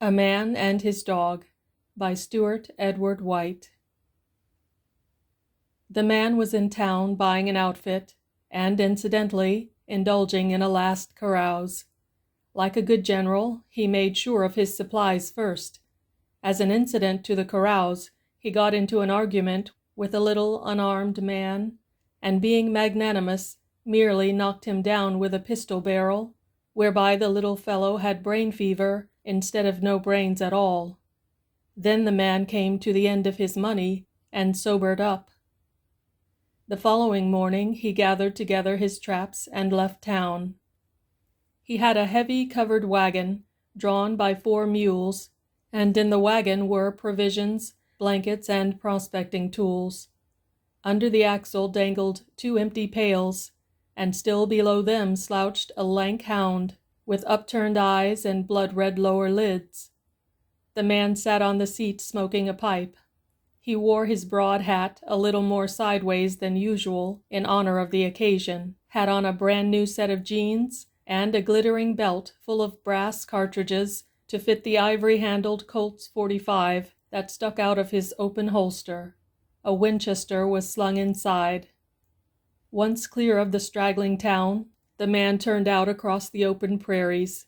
A Man and His Dog by Stewart Edward White. The man was in town buying an outfit, and incidentally indulging in a last carouse. Like a good general, he made sure of his supplies first. As an incident to the carouse, he got into an argument with a little unarmed man, and being magnanimous, merely knocked him down with a pistol barrel, whereby the little fellow had brain fever instead of no brains at all. Then the man came to the end of his money and sobered up. The following morning he gathered together his traps and left town. He had a heavy covered wagon, drawn by 4 mules, and in the wagon were provisions, blankets, and prospecting tools. Under the axle dangled 2 empty pails, and still below them slouched a lank hound, with upturned eyes and blood-red lower lids. The man sat on the seat smoking a pipe. He wore his broad hat a little more sideways than usual in honor of the occasion, had on a brand-new set of jeans, and a glittering belt full of brass cartridges to fit the ivory-handled Colt's .45 that stuck out of his open holster. A Winchester was slung inside. Once clear of the straggling town, the man turned out across the open prairies.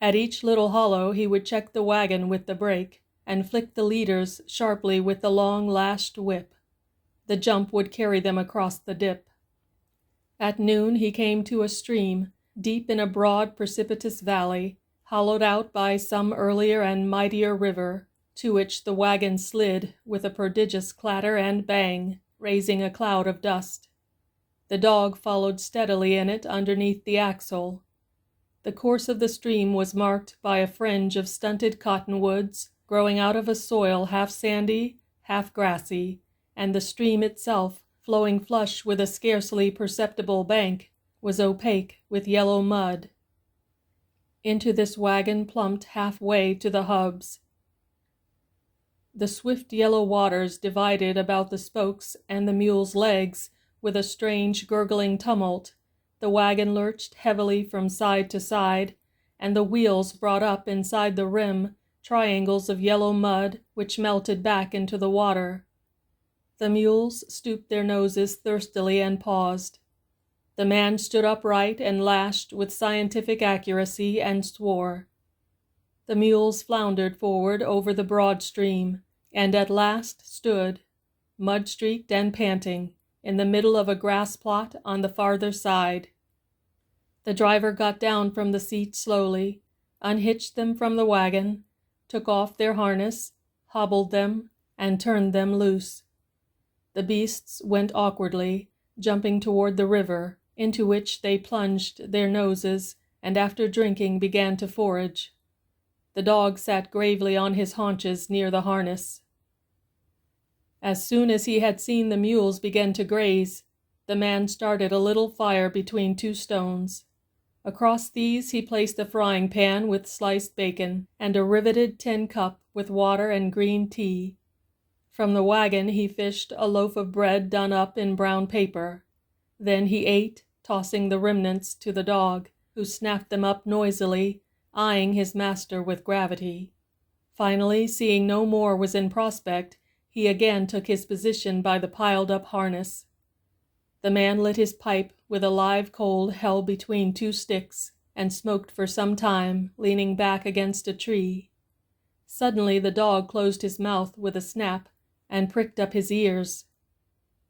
At each little hollow he would check the wagon with the brake, and flick the leaders sharply with the long lashed whip. The jump would carry them across the dip. At noon he came to a stream, deep in a broad precipitous valley, hollowed out by some earlier and mightier river, to which the wagon slid with a prodigious clatter and bang, raising a cloud of dust. The dog followed steadily in it underneath the axle. The course of the stream was marked by a fringe of stunted cottonwoods, growing out of a soil half sandy, half grassy, and the stream itself, flowing flush with a scarcely perceptible bank, was opaque with yellow mud. Into this wagon plumped halfway to the hubs. The swift yellow waters divided about the spokes and the mule's legs with a strange gurgling tumult. The wagon lurched heavily from side to side, and the wheels brought up inside the rim triangles of yellow mud which melted back into the water. The mules stooped their noses thirstily and paused. The man stood upright and lashed with scientific accuracy and swore. The mules floundered forward over the broad stream, and at last stood, mud-streaked and panting, in the middle of a grass plot on the farther side. The driver got down from the seat slowly, unhitched them from the wagon, took off their harness, hobbled them, and turned them loose. The beasts went awkwardly, jumping toward the river, into which they plunged their noses, and after drinking began to forage. The dog sat gravely on his haunches near the harness. As soon as he had seen the mules begin to graze, the man started a little fire between 2 stones. Across these he placed a frying pan with sliced bacon, and a riveted tin cup with water and green tea. From the wagon he fished a loaf of bread done up in brown paper. Then he ate, tossing the remnants to the dog, who snapped them up noisily, eyeing his master with gravity. Finally, seeing no more was in prospect, he again took his position by the piled-up harness. The man lit his pipe with a live coal held between 2 sticks, and smoked for some time, leaning back against a tree. Suddenly the dog closed his mouth with a snap, and pricked up his ears.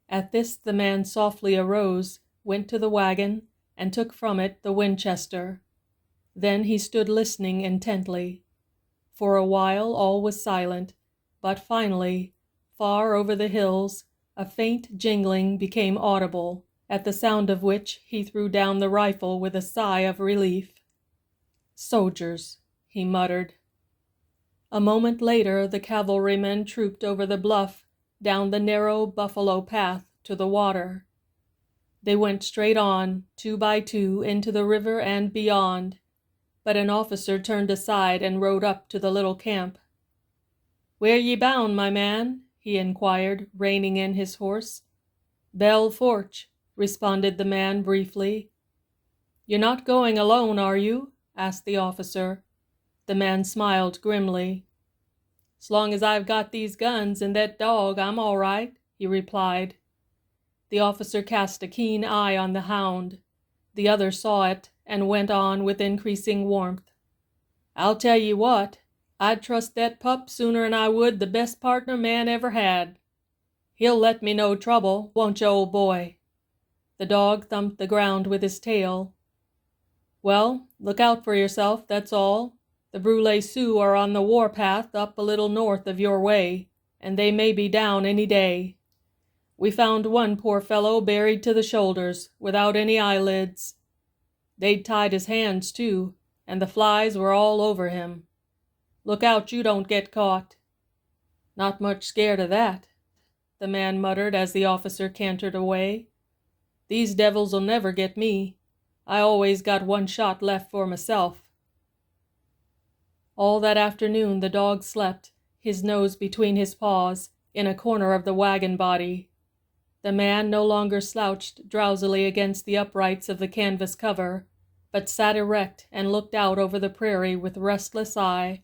At this the man softly arose, went to the wagon, and took from it the Winchester. Then he stood listening intently. For a while all was silent, but finally, far over the hills, a faint jingling became audible, at the sound of which he threw down the rifle with a sigh of relief. "Soldiers," he muttered. A moment later the cavalrymen trooped over the bluff, down the narrow buffalo path to the water. They went straight on, 2 by 2, into the river and beyond, but an officer turned aside and rode up to the little camp. "Where ye bound, my man?" he inquired, reining in his horse. "Belle Fourche," responded the man briefly. "You're not going alone, are you?" asked the officer. The man smiled grimly. "As long as I've got these guns and that dog, I'm all right," he replied. The officer cast a keen eye on the hound. The other saw it and went on with increasing warmth. "I'll tell ye what, I'd trust that pup sooner'n I would the best partner man ever had. He'll let me no trouble, won't you, old boy?" The dog thumped the ground with his tail. "Well, look out for yourself, that's all. The Brulé Sioux are on the warpath up a little north of your way, and they may be down any day. We found one poor fellow buried to the shoulders, without any eyelids. They'd tied his hands, too, and the flies were all over him. Look out you don't get caught." "Not much scared of that," the man muttered as the officer cantered away. "These devils'll never get me. I always got one shot left for myself." All that afternoon the dog slept, his nose between his paws, in a corner of the wagon body. The man no longer slouched drowsily against the uprights of the canvas cover, but sat erect and looked out over the prairie with restless eye.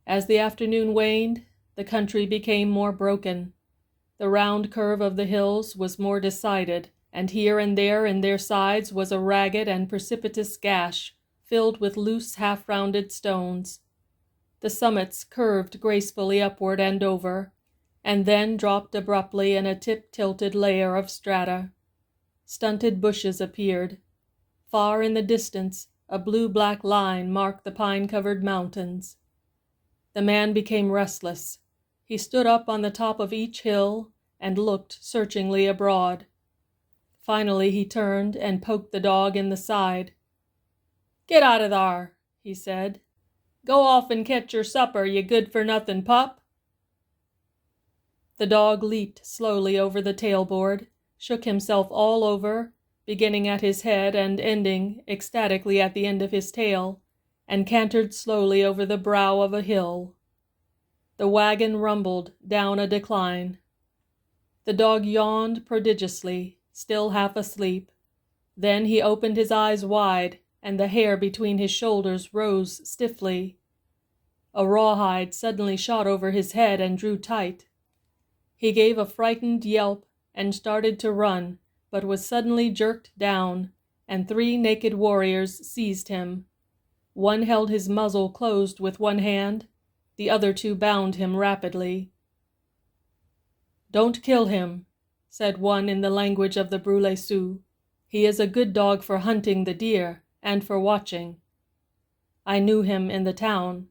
As the afternoon waned, the country became more broken. The round curve of the hills was more decided, and here and there in their sides was a ragged and precipitous gash, filled with loose half-rounded stones. The summits curved gracefully upward and over, and then dropped abruptly in a tip-tilted layer of strata. Stunted bushes appeared. Far in the distance, a blue-black line marked the pine-covered mountains. The man became restless. He stood up on the top of each hill and looked searchingly abroad. Finally he turned and poked the dog in the side. "Get out of thar," he said. "Go off and catch your supper, you good-for-nothing pup." The dog leaped slowly over the tailboard, shook himself all over, beginning at his head and ending ecstatically at the end of his tail, and cantered slowly over the brow of a hill. The wagon rumbled down a decline. The dog yawned prodigiously, still half asleep. Then he opened his eyes wide, and the hair between his shoulders rose stiffly. A rawhide suddenly shot over his head and drew tight. He gave a frightened yelp and started to run, but was suddenly jerked down, and 3 naked warriors seized him. One held his muzzle closed with one hand, the other 2 bound him rapidly. "Don't kill him," said one in the language of the Brulé Sioux. "He is a good dog for hunting the deer and for watching. I knew him in the town."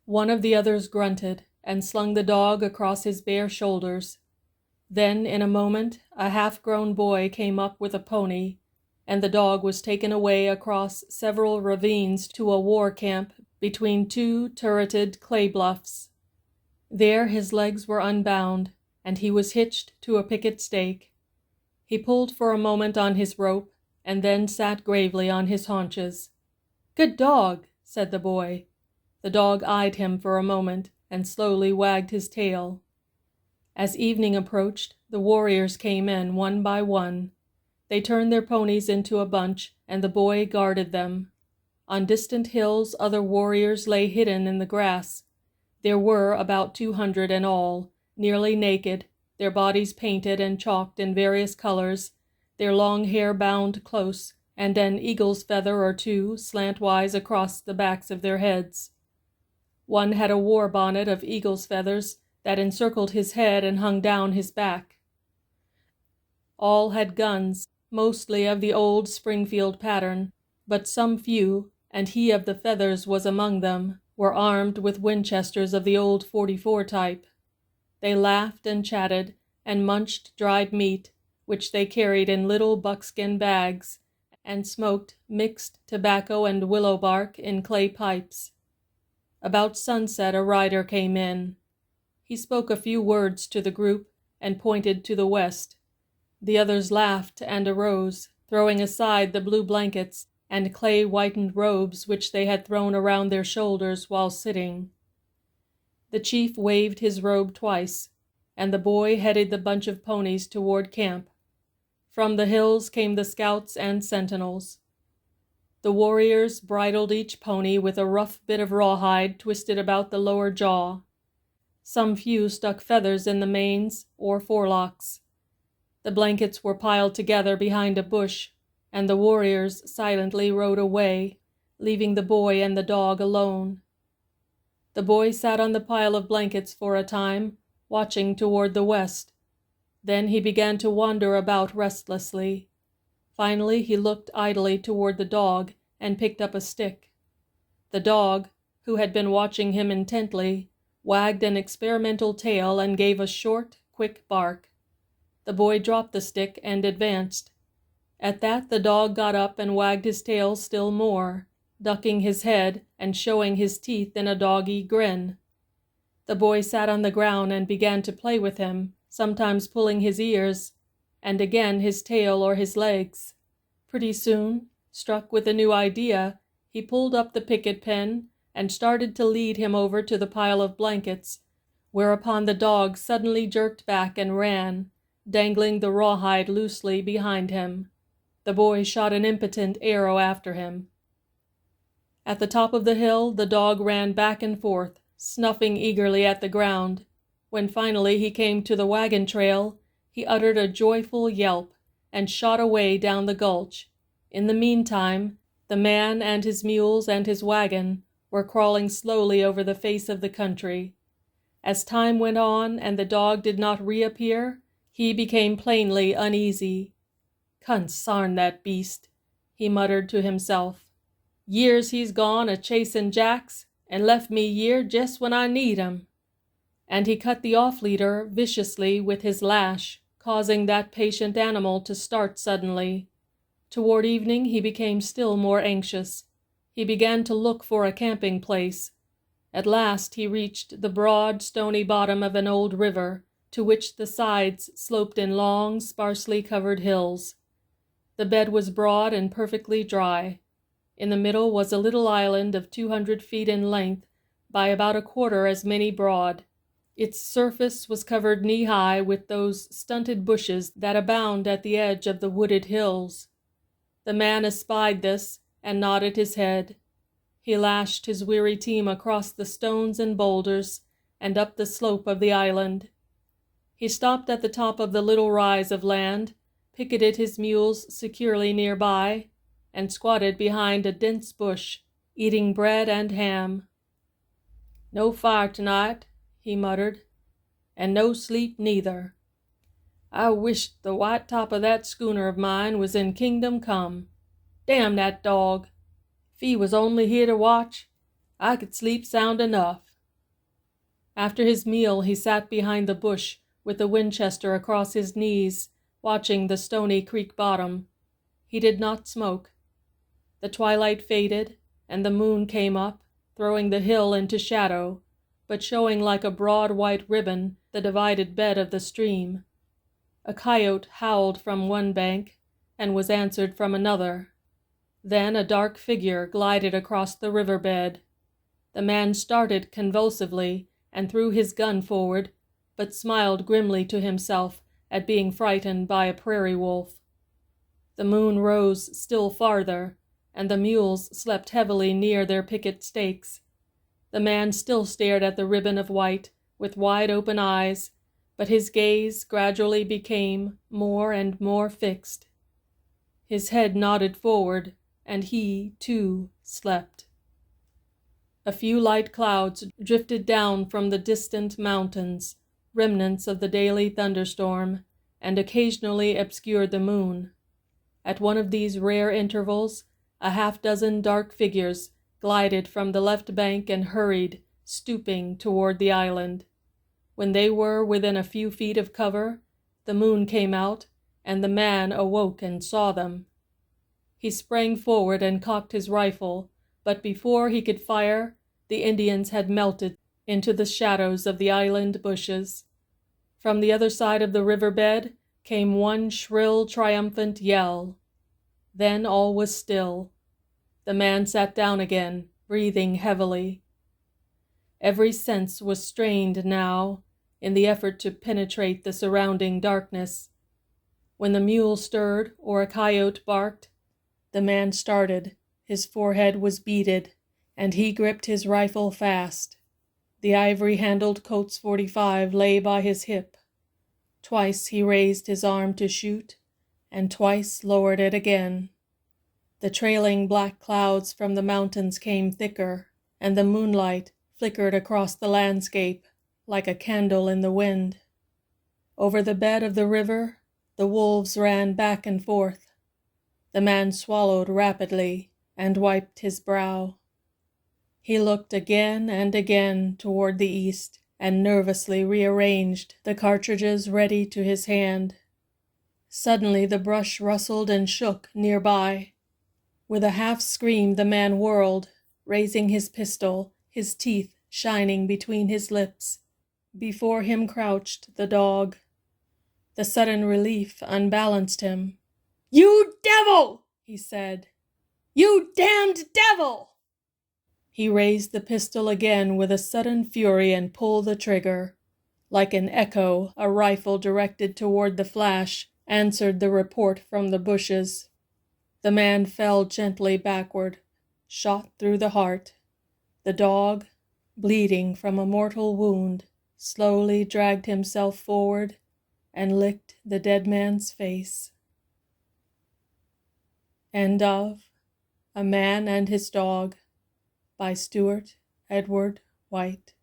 One of the others grunted and slung the dog across his bare shoulders. Then, in a moment, a half-grown boy came up with a pony, and the dog was taken away across several ravines to a war camp between 2 turreted clay bluffs. There his legs were unbound, and he was hitched to a picket stake. He pulled for a moment on his rope, and then sat gravely on his haunches. "Good dog," said the boy. The dog eyed him for a moment, and slowly wagged his tail. As evening approached, the warriors came in one by one. They turned their ponies into a bunch, and the boy guarded them. On distant hills other warriors lay hidden in the grass. There were about 200 in all, nearly naked, their bodies painted and chalked in various colors, their long hair bound close, and an eagle's feather or 2 slantwise across the backs of their heads. One had a war bonnet of eagle's feathers that encircled his head and hung down his back. All had guns, mostly of the old Springfield pattern, but some few, and he of the feathers was among them, were armed with Winchesters of the old .44 type. They laughed and chatted, and munched dried meat, which they carried in little buckskin bags, and smoked mixed tobacco and willow bark in clay pipes. About sunset a rider came in. He spoke a few words to the group and pointed to the west. The others laughed and arose, throwing aside the blue blankets and clay-whitened robes which they had thrown around their shoulders while sitting. The chief waved his robe twice, and the boy headed the bunch of ponies toward camp. From the hills came the scouts and sentinels. The warriors bridled each pony with a rough bit of rawhide twisted about the lower jaw. Some few stuck feathers in the manes or forelocks. The blankets were piled together behind a bush, and the warriors silently rode away, leaving the boy and the dog alone. The boy sat on the pile of blankets for a time, watching toward the west. Then he began to wander about restlessly. Finally, he looked idly toward the dog and picked up a stick. The dog, who had been watching him intently, wagged an experimental tail and gave a short, quick bark. The boy dropped the stick and advanced. At that, the dog got up and wagged his tail still more, ducking his head and showing his teeth in a doggy grin. The boy sat on the ground and began to play with him, sometimes pulling his ears, and again his tail or his legs. Pretty soon, struck with a new idea, he pulled up the picket pin and started to lead him over to the pile of blankets, whereupon the dog suddenly jerked back and ran, dangling the rawhide loosely behind him. The boy shot an impotent arrow after him. At the top of the hill, the dog ran back and forth, snuffing eagerly at the ground. When finally he came to the wagon trail, he uttered a joyful yelp and shot away down the gulch. In the meantime, the man and his mules and his wagon were crawling slowly over the face of the country. As time went on and the dog did not reappear, he became plainly uneasy. "Consarn that beast," he muttered to himself. "Years he's gone a-chasing jacks, and left me here just when I need 'em." And he cut the off-leader viciously with his lash, causing that patient animal to start suddenly. Toward evening he became still more anxious. He began to look for a camping place. At last he reached the broad, stony bottom of an old river, to which the sides sloped in long, sparsely covered hills. The bed was broad and perfectly dry. In the middle was a little island of 200 feet in length by about a quarter as many broad. Its surface was covered knee-high with those stunted bushes that abound at the edge of the wooded hills. The man espied this and nodded his head. He lashed his weary team across the stones and boulders and up the slope of the island. He stopped at the top of the little rise of land, picketed his mules securely nearby, and squatted behind a dense bush, eating bread and ham. "No fire tonight," he muttered, "and no sleep neither. I wisht the white top of that schooner of mine was in Kingdom Come. Damn that dog! If he was only here to watch, I could sleep sound enough." After his meal he sat behind the bush with the Winchester across his knees, watching the stony creek bottom. He did not smoke. The twilight faded, and the moon came up, throwing the hill into shadow, but showing like a broad white ribbon the divided bed of the stream. A coyote howled from one bank, and was answered from another. Then a dark figure glided across the riverbed. The man started convulsively and threw his gun forward, but smiled grimly to himself at being frightened by a prairie wolf. The moon rose still farther, and the mules slept heavily near their picket stakes. The man still stared at the ribbon of white with wide-open eyes, but his gaze gradually became more and more fixed. His head nodded forward, and he, too, slept. A few light clouds drifted down from the distant mountains, remnants of the daily thunderstorm, and occasionally obscured the moon. At one of these rare intervals, a half-dozen dark figures glided from the left bank and hurried, stooping, toward the island. When they were within a few feet of cover, the moon came out, and the man awoke and saw them. He sprang forward and cocked his rifle, but before he could fire, the Indians had melted into the shadows of the island bushes. From the other side of the riverbed came one shrill, triumphant yell. Then all was still. The man sat down again, breathing heavily. Every sense was strained now in the effort to penetrate the surrounding darkness. When the mule stirred or a coyote barked, the man started His forehead was beaded, and he gripped his rifle fast. The ivory-handled Colt's .45 lay by his hip. Twice he raised his arm to shoot, and twice lowered it again. The trailing black clouds from the mountains came thicker, and the moonlight flickered across the landscape like a candle in the wind. Over the bed of the river, the wolves ran back and forth. The man swallowed rapidly and wiped his brow. He looked again and again toward the east and nervously rearranged the cartridges ready to his hand. Suddenly the brush rustled and shook nearby. With a half scream the man whirled, raising his pistol, his teeth shining between his lips. Before him crouched the dog. The sudden relief unbalanced him. "You devil!" he said. "You damned devil!" He raised the pistol again with a sudden fury and pulled the trigger. Like an echo, a rifle directed toward the flash answered the report from the bushes. The man fell gently backward, shot through the heart. The dog, bleeding from a mortal wound, slowly dragged himself forward and licked the dead man's face. End of A Man and His Dog by Stewart Edward White.